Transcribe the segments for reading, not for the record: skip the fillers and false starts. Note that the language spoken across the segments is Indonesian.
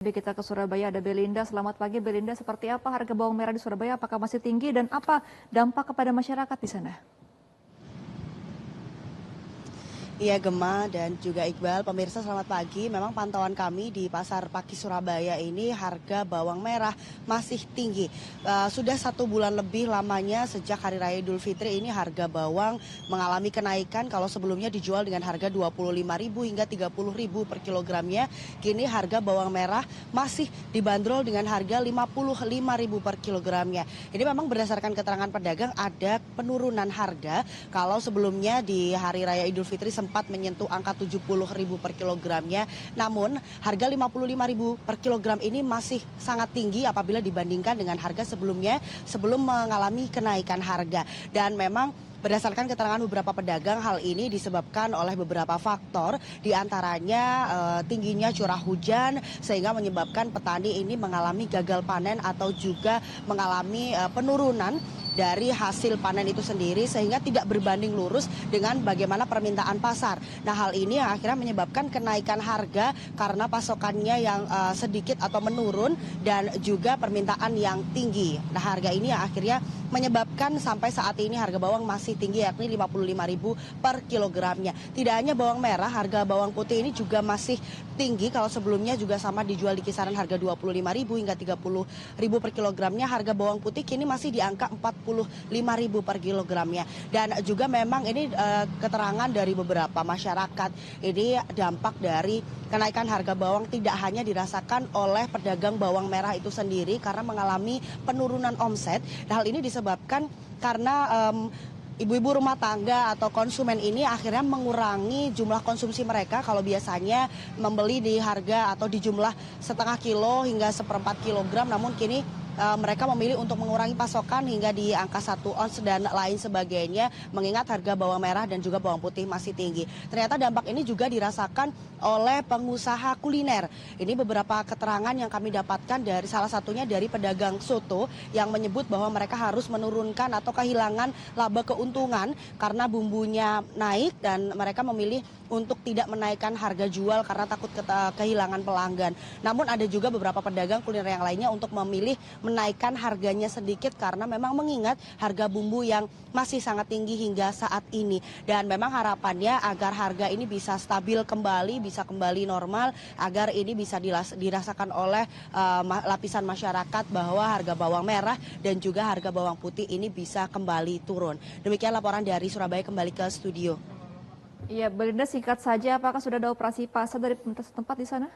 Kita ke Surabaya, ada Belinda. Selamat pagi Belinda, seperti apa harga bawang merah di Surabaya? Apakah masih tinggi dan apa dampak kepada masyarakat di sana? Iya Gemma dan juga Iqbal, pemirsa selamat pagi. Memang pantauan kami di Pasar Pagi Surabaya ini harga bawang merah masih tinggi. Sudah 1 bulan lebih lamanya sejak Hari Raya Idul Fitri ini harga bawang mengalami kenaikan. Kalau sebelumnya dijual dengan harga 25.000 hingga 30.000 per kilogramnya, kini harga bawang merah masih dibanderol dengan harga 55.000 per kilogramnya. Ini memang berdasarkan keterangan pedagang ada penurunan harga. Kalau sebelumnya di Hari Raya Idul Fitri sempat menyentuh angka 70.000 per kilogramnya. Namun harga 55.000 per kilogram ini masih sangat tinggi apabila dibandingkan dengan harga sebelumnya sebelum mengalami kenaikan harga. Dan memang berdasarkan keterangan beberapa pedagang, hal ini disebabkan oleh beberapa faktor, diantaranya tingginya curah hujan sehingga menyebabkan petani ini mengalami gagal panen atau juga mengalami penurunan dari hasil panen itu sendiri sehingga tidak berbanding lurus dengan bagaimana permintaan pasar. Nah, hal ini yang akhirnya menyebabkan kenaikan harga karena pasokannya yang sedikit atau menurun dan juga permintaan yang tinggi. Nah, harga ini yang akhirnya menyebabkan sampai saat ini harga bawang masih tinggi yakni 55.000 per kilogramnya. Tidak hanya bawang merah, harga bawang putih ini juga masih tinggi. Kalau sebelumnya juga sama dijual di kisaran harga 25.000 hingga 30.000 per kilogramnya, harga bawang putih kini masih di angka 45.000 per kilogramnya. Dan juga memang ini keterangan dari beberapa masyarakat, ini dampak dari kenaikan harga bawang tidak hanya dirasakan oleh pedagang bawang merah itu sendiri karena mengalami penurunan omset. Hal ini disebabkan karena ibu-ibu rumah tangga atau konsumen ini akhirnya mengurangi jumlah konsumsi mereka. Kalau biasanya membeli di harga atau di jumlah setengah kilo hingga 1/4 kilogram, namun kini mereka memilih untuk mengurangi pasokan hingga di angka 1 ons dan lain sebagainya, mengingat harga bawang merah dan juga bawang putih masih tinggi. Ternyata dampak ini juga dirasakan oleh pengusaha kuliner. Ini beberapa keterangan yang kami dapatkan dari salah satunya dari pedagang soto yang menyebut bahwa mereka harus menurunkan atau kehilangan laba keuntungan karena bumbunya naik dan mereka memilih untuk tidak menaikkan harga jual karena takut kehilangan pelanggan. Namun ada juga beberapa pedagang kuliner yang lainnya untuk memilih menaikkan harganya sedikit karena memang mengingat harga bumbu yang masih sangat tinggi hingga saat ini. Dan memang harapannya agar harga ini bisa stabil kembali, bisa kembali normal, agar ini bisa dirasakan oleh lapisan masyarakat bahwa harga bawang merah dan juga harga bawang putih ini bisa kembali turun. Demikian laporan dari Surabaya, kembali ke studio. Iya, Belinda, singkat saja, apakah sudah ada operasi pasar dari pemerintah setempat di sana?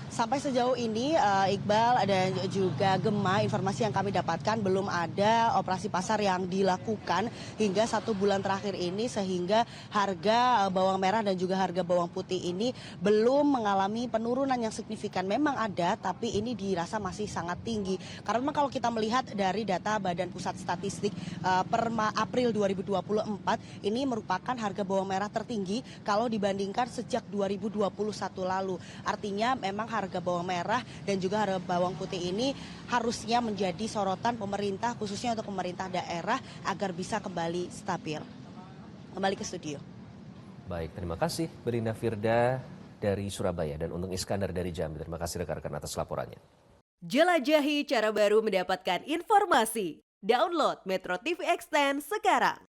Sampai sejauh ini Iqbal dan juga Gemma, informasi yang kami dapatkan belum ada operasi pasar yang dilakukan hingga 1 bulan terakhir ini, sehingga harga bawang merah dan juga harga bawang putih ini belum mengalami penurunan yang signifikan. Memang ada, tapi ini dirasa masih sangat tinggi. Karena memang kalau kita melihat dari data Badan Pusat Statistik per April 2024, ini merupakan harga bawang merah tertinggi kalau dibandingkan sejak 2021 lalu. Artinya memang harga bawang merah dan juga harga bawang putih ini harusnya menjadi sorotan pemerintah, khususnya untuk pemerintah daerah, agar bisa kembali stabil. Kembali ke studio. Baik, terima kasih Belinda Firda dari Surabaya dan Untung Iskandar dari Jambi. Terima kasih rekan-rekan atas laporannya. Jelajahi cara baru mendapatkan informasi. Download Metro TV Extend sekarang.